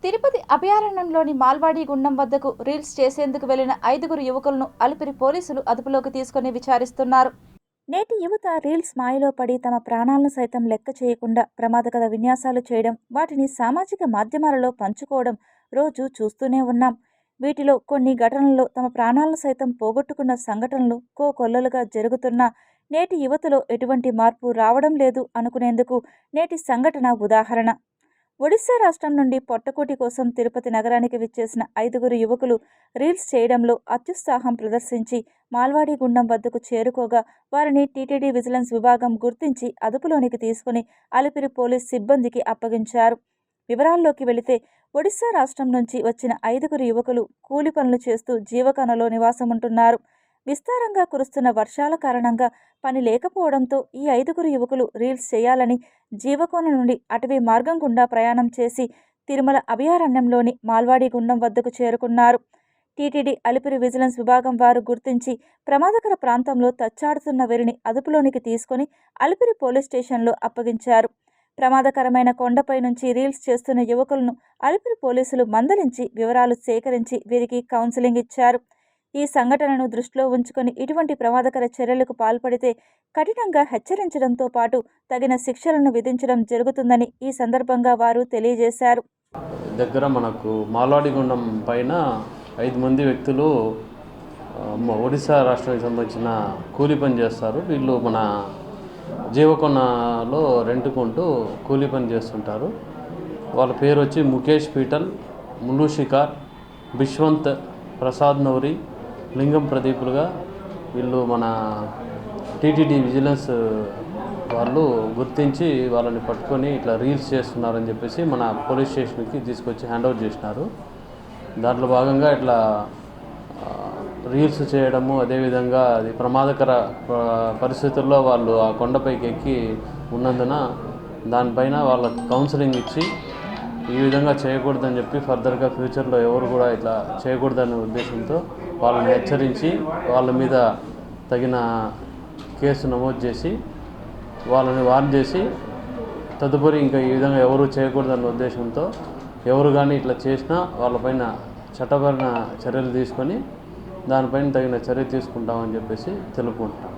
తిరుపతి అభయారణ్యంలోని మాల్వాడి గుండం వద్దకు రీల్స్ చేసేందుకు వెళ్లిన 5 యువకులను అలిపిరి పోలీసులు అదుపులోకి తీసుకుని విచారిస్తున్నారు. నేటి యువత రీల్స్ మాయలో పడి తమ ప్రాణాలను సైతం లెక్క చేయకుండా ప్రమాదకర విన్యాసాలు చేయడం, వాటిని సామాజిక మాధ్యమాలలో పంచుకోవడం రోజు చూస్తూనే ఉన్నాం. వీటిలో కొన్ని ఘటనల్లో తమ ప్రాణాలను సైతం పోగొట్టుకున్న సంఘటనలు కోకొల్లలుగా జరుగుతున్నా నేటి యువతలో ఎటువంటి మార్పు రావడం లేదు అనుకునేందుకు నేటి సంఘటన ఉదాహరణ. ఒడిశా రాష్ట్రం నుండి పొట్టకూటి కోసం తిరుపతి నగరానికి విచ్చేసిన 5 యువకులు రీల్స్ చేయడంలో అత్యుత్సాహం ప్రదర్శించి మాల్వాడి గుండం వద్దకు చేరుకోగా వారిని టీటీడీ విజిలెన్స్ విభాగం గుర్తించి అదుపులోనికి తీసుకుని అలిపిరి పోలీస్ సిబ్బందికి అప్పగించారు. వివరాల్లోకి వెళితే ఒడిశా రాష్ట్రం నుంచి వచ్చిన 5 యువకులు కూలి పనులు చేస్తూ జీవకణలో నివాసముంటున్నారు. విస్తారంగా కురుస్తున్న వర్షాల కారణంగా పని లేకపోవడంతో ఈ 5 యువకులు రీల్స్ చేయాలని జీవకోన నుండి అటవీ మార్గం గుండా ప్రయాణం చేసి తిరుమల అభయారణ్యంలోని మాల్వాడి గుండం వద్దకు చేరుకున్నారు. టీటీడీ అలిపిరి విజిలెన్స్ విభాగం వారు గుర్తించి ప్రమాదకర ప్రాంతంలో తచ్చాడుతున్న వీరిని అదుపులోనికి తీసుకుని అలిపిరి పోలీస్ స్టేషన్లో అప్పగించారు. ప్రమాదకరమైన కొండపై నుంచి రీల్స్ చేస్తున్న యువకులను అలిపిరి పోలీసులు మందలించి వివరాలు సేకరించి వీరికి కౌన్సిలింగ్ ఇచ్చారు. ఈ సంఘటనను దృష్టిలో ఉంచుకొని ఇటువంటి ప్రమాదకర చర్యలకు పాల్పడితే కఠినంగా హెచ్చరించడంతో పాటు తగిన శిక్షలను విధించడం జరుగుతుందని ఈ సందర్భంగా వారు తెలియజేశారు. దగ్గర మనకు మాల్వాడి గుండం పైన 5 మంది వ్యక్తులు ఒడిశా రాష్ట్రానికి సంబంధించిన కూలీ పని చేస్తారు. వీళ్ళు మన జీవకొండలో రెంటుకుంటూ కూలీ పని చేస్తుంటారు. వాళ్ళ పేరు వచ్చి ముఖేష్ పీటల్, ములు షికార్, బిశ్వంత్, ప్రసాద్ నౌరి, లింగం ప్రదీపులుగా వీళ్ళు మన టీటీడీ విజిలెన్స్ వాళ్ళు గుర్తించి వాళ్ళని పట్టుకొని ఇట్లా రీల్స్ చేస్తున్నారని చెప్పేసి మన పోలీస్ స్టేషన్కి తీసుకొచ్చి హ్యాండ్ ఓవర్ చేసినారు. దాంట్లో భాగంగా ఇట్లా రీల్స్ చేయడము, అదేవిధంగా అది ప్రమాదకర పరిస్థితుల్లో వాళ్ళు ఆ కొండపైకి ఎక్కి ఉన్నందున దానిపైన వాళ్ళకి కౌన్సిలింగ్ ఇచ్చి ఈ విధంగా చేయకూడదని చెప్పి ఫర్దర్గా ఫ్యూచర్లో ఎవరు కూడా ఇట్లా చేయకూడదనే ఉద్దేశంతో వాళ్ళని హెచ్చరించి వాళ్ళ మీద తగిన కేసు నమోదు చేసి వాళ్ళని వార్న్ చేసి తదుపరి ఇంకా ఈ విధంగా ఎవరు చేయకూడదన్న ఉద్దేశంతో ఎవరు కానీ ఇట్లా చేసినా వాళ్ళపైన చట్టపరమైన చర్యలు తీసుకొని దానిపైన తగిన చర్య తీసుకుంటామని చెప్పేసి తెలుపుకుంటాం.